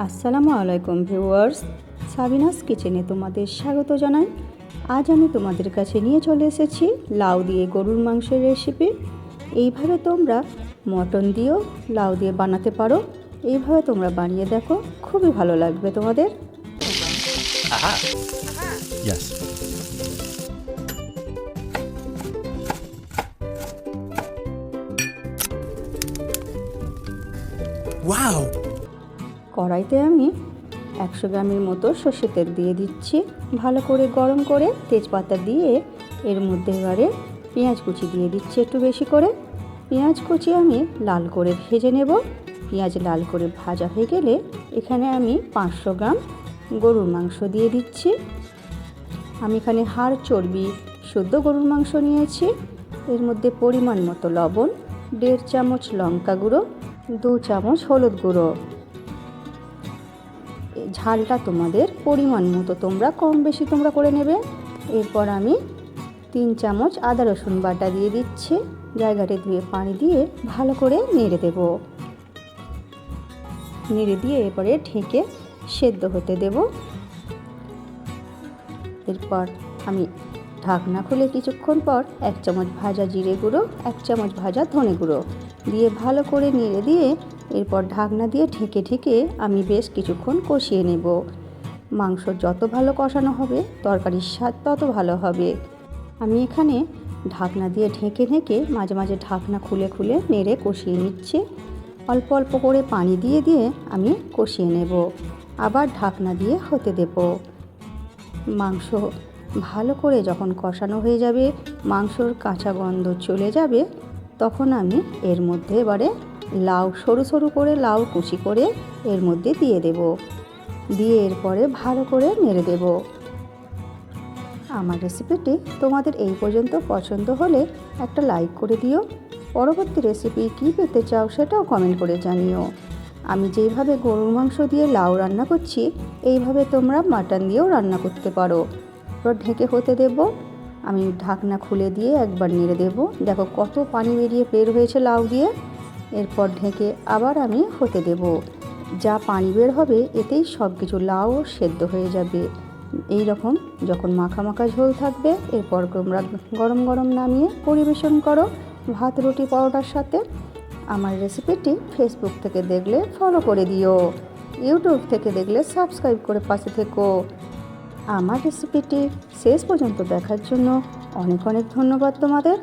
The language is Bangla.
আসসালামু আলাইকুম ভিউয়ার্স, সাবিনাস কিচেনে তোমাদের স্বাগত জানাই। আজ আমি তোমাদের কাছে নিয়ে চলে এসেছি লাউ দিয়ে গরুর মাংসের রেসিপি। এইভাবে তোমরা মটন দিয়েও লাউ দিয়ে বানাতে পারো। এইভাবে তোমরা বানিয়ে দেখো, খুবই ভালো লাগবে তোমাদের। Yes. Wow! কড়াইতে আমি 100 গ্রামের মতো সর্ষের তেল দিয়ে দিচ্ছি। ভালো করে গরম করে তেজপাতা দিয়ে এর মধ্যে এবারে পেঁয়াজ কুচি দিয়ে দিচ্ছি একটু বেশি করে। পেঁয়াজ কুচি আমি লাল করে ভেজে নেব। পেঁয়াজ লাল করে ভাজা হয়ে গেলে এখানে আমি 500 গ্রাম গরুর মাংস দিয়ে দিচ্ছি। আমি এখানে হাড় চর্বি শুদ্ধ গরুর মাংস নিয়েছি। এর মধ্যে পরিমাণ মতো লবণ, 1.5 চামচ লঙ্কা গুঁড়ো, 2 চামচ হলুদ গুঁড়ো। ঝালটা তোমাদের পরিমাণ মতো তোমরা কম বেশি তোমরা করে নেবে। এরপর আমি 3 চামচ আদা রসুন বাটা দিয়ে দিচ্ছি। জায়গাটা ধুয়ে পানি দিয়ে ভালো করে নেড়ে দেব। নেড়ে দিয়ে এরপরে ঢেকে সেদ্ধ হতে দেব। এরপর আমি ঢাকনা খুলে কিছুক্ষণ পর 1 চামচ ভাজা জিরে গুঁড়ো, 1 চামচ ভাজা ধনে গুঁড়ো দিয়ে ভালো করে নেড়ে দিয়ে এরপর ঢাকনা দিয়ে ঢেকে আমি বেশ কিছুক্ষণ কষিয়ে নেব। মাংস যত ভালো কষানো হবে তরকারির স্বাদ তত ভালো হবে। আমি এখানে ঢাকনা দিয়ে ঢেকে মাঝে মাঝে ঢাকনা খুলে নেড়ে কষিয়ে নিচ্ছি। অল্প অল্প করে পানি দিয়ে আমি কষিয়ে নেব। আবার ঢাকনা দিয়ে হতে দেব। মাংস ভালো করে যখন কষানো হয়ে যাবে, মাংসর কাঁচা গন্ধ চলে যাবে, তখন আমি এর মধ্যে এবারে লাউ সরু সরু করে লাউ কুচি করে এর মধ্যে দিয়ে দেব। দিয়ে এরপরে ভালো করে নেড়ে দেব। আমার রেসিপিটি তোমাদের এই পর্যন্ত পছন্দ হলে একটা লাইক করে দিও। পরবর্তী রেসিপি কী পেতে চাও সেটাও কমেন্ট করে জানিও। আমি যেইভাবে গরুর মাংস দিয়ে লাউ রান্না করছি এইভাবে তোমরা মাটন দিয়েও রান্না করতে পারো। এবার ঢেকে হতে দেব। আমি ঢাকনা খুলে দিয়ে একবার নেড়ে দেব। দেখো কত পানি বের হয়েছে লাউ দিয়ে। এরপর ঢেকে আবার আমি হতে দেব। যা পানি বের হবে এতেই সব কিছু লাউ সেদ্ধ হয়ে যাবে। এই রকম যখন মাখা মাখা ঝোল থাকবে এরপর তোমরা গরম গরম নামিয়ে পরিবেশন করো ভাত, রুটি, পরোটার সাথে। আমার রেসিপিটি ফেসবুক থেকে দেখলে ফলো করে দিও। ইউটিউব থেকে দেখলে সাবস্ক্রাইব করে পাশে থেকো। আমার রেসিপিটি শেষ পর্যন্ত দেখার জন্য অনেক অনেক ধন্যবাদ তোমাদের।